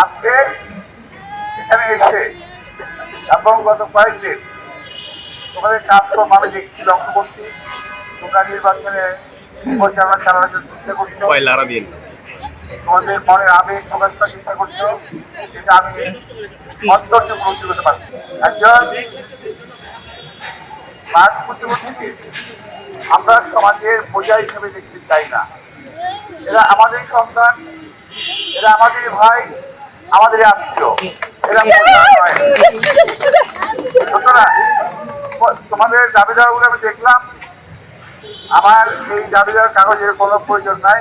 আজকে এখানে এসে এবং গত কয়েকদিন তোমাদের কাজকর্ম আমি দেখছি, লক্ষ্য করছি তোমরা নির্বাচনে পরিচালনা চালানোর জন্য চেষ্টা করছো, তোমাদের মনের আবেগ প্রকাশ করার চেষ্টা করছো, যেটা আমি অন্তর্য উপলব্ধি করতে পারছি। একজন মাঠ প্রতিবন্ধীকে আমরা সমাজের বোঝা হিসেবে দেখতে চাই না। এরা আমাদের সন্তান, এরা আমাদের ভাই, আমাদের আত্মীয়, এরা নয়। সুতরাং তোমাদের দাবি দেওয়াগুলো আমি দেখলাম, আমার এই দাবি দেওয়ার কাগজের কোনো প্রয়োজন নাই।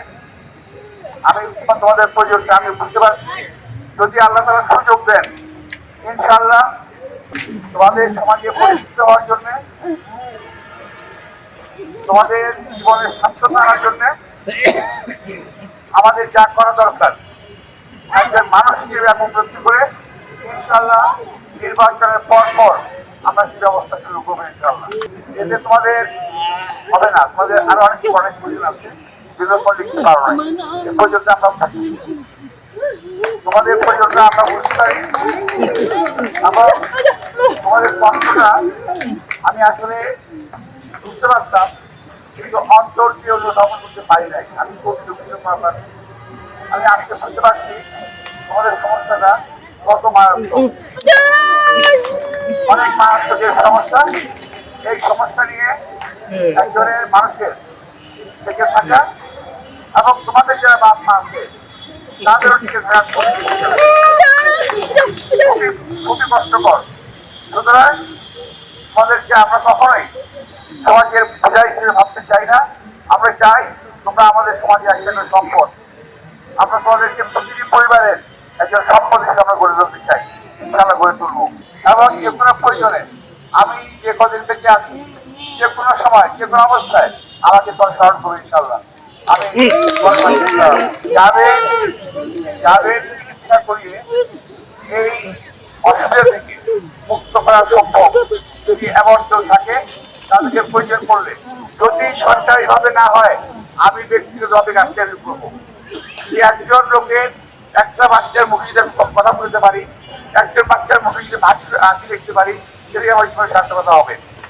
আমি তোমাদের প্রয়োজনটা আমি বুঝতে পারছি। যদি আল্লাহ তাআলা সুযোগ দেন, ইনশাআল্লাহ তোমাদের সমাজে পরিচিত হওয়ার জন্য, তোমাদের জীবনের স্বাচ্ছন্দ্য আনার জন্য আমাদের যা করা দরকার, একজন মানুষ হিসেবে উপলব্ধি করে ইনশাআল্লাহ নির্বাচনের পর আমরা সেই ব্যবস্থা শুরু করবো ইনশাআল্লাহ। এতে তোমাদের হবে না, তোমাদের আরো অনেক প্রয়োজন আছে, যেগুলো লিখতে পারো না। এ পর্যন্ত আমরা থাকি, তোমাদের পর্যন্ত আমরা বুঝতে পারি। আবার তোমাদের কষ্টটা আমি আসলে বুঝতে পারতাম, কিন্তু অন্তর দিয়ে অনুধাবন করতে পারি নাই। আমি খুব দুঃখিত ব্যাপার। আমি আজকে বুঝতে পারছি তোমাদের সমস্যাটা কত মারাত্মক, অনেক মারাত্মক এই সমস্যা। এই সমস্যা নিয়ে একজনের মানুষের থেকে থাকা এবং তোমাদের যারা বাপ মা আছে তাদেরও টিকে থাকা খুবই কষ্টকর। সুতরাং তোমাদেরকে আমরা কখনোই সমাজের বোঝা হিসেবে ভাবতে চাই না। আমরা চাই তোমরা আমাদের সমাজে একজন সম্পদ। আমরা তোমাদেরকে প্রতিটি পরিবারের একজন সম্পদ হিসেবে আমরা গড়ে তুলতে চাই, ইনশাআল্লাহ গড়ে তুলবো। এবং যে কোনো প্রয়োজনে আমি যে কদিন বেঁচে আছি, যে কোনো সময় যে কোনো অবস্থায় আমাকে তোর স্মরণ করবো ইনশাআল্লাহ। আমি যাদের চিকিৎসা করিয়ে এই অসুবিধা থেকে মুক্ত করা সম্ভব। যদি এমন কেউ থাকে তাদেরকে প্রয়োজন পড়লে, যদি সরকারি ভাবে না হয়, আমি ব্যক্তিগতভাবে কাজটা করবো। একজন লোকের একটা বাচ্চার মুখে যদি কথা বলতে পারি, একজন বাচ্চার মুখে যদি হাসি দেখতে পারি, সেটাই আমার জীবনের সার্থকতা হবে।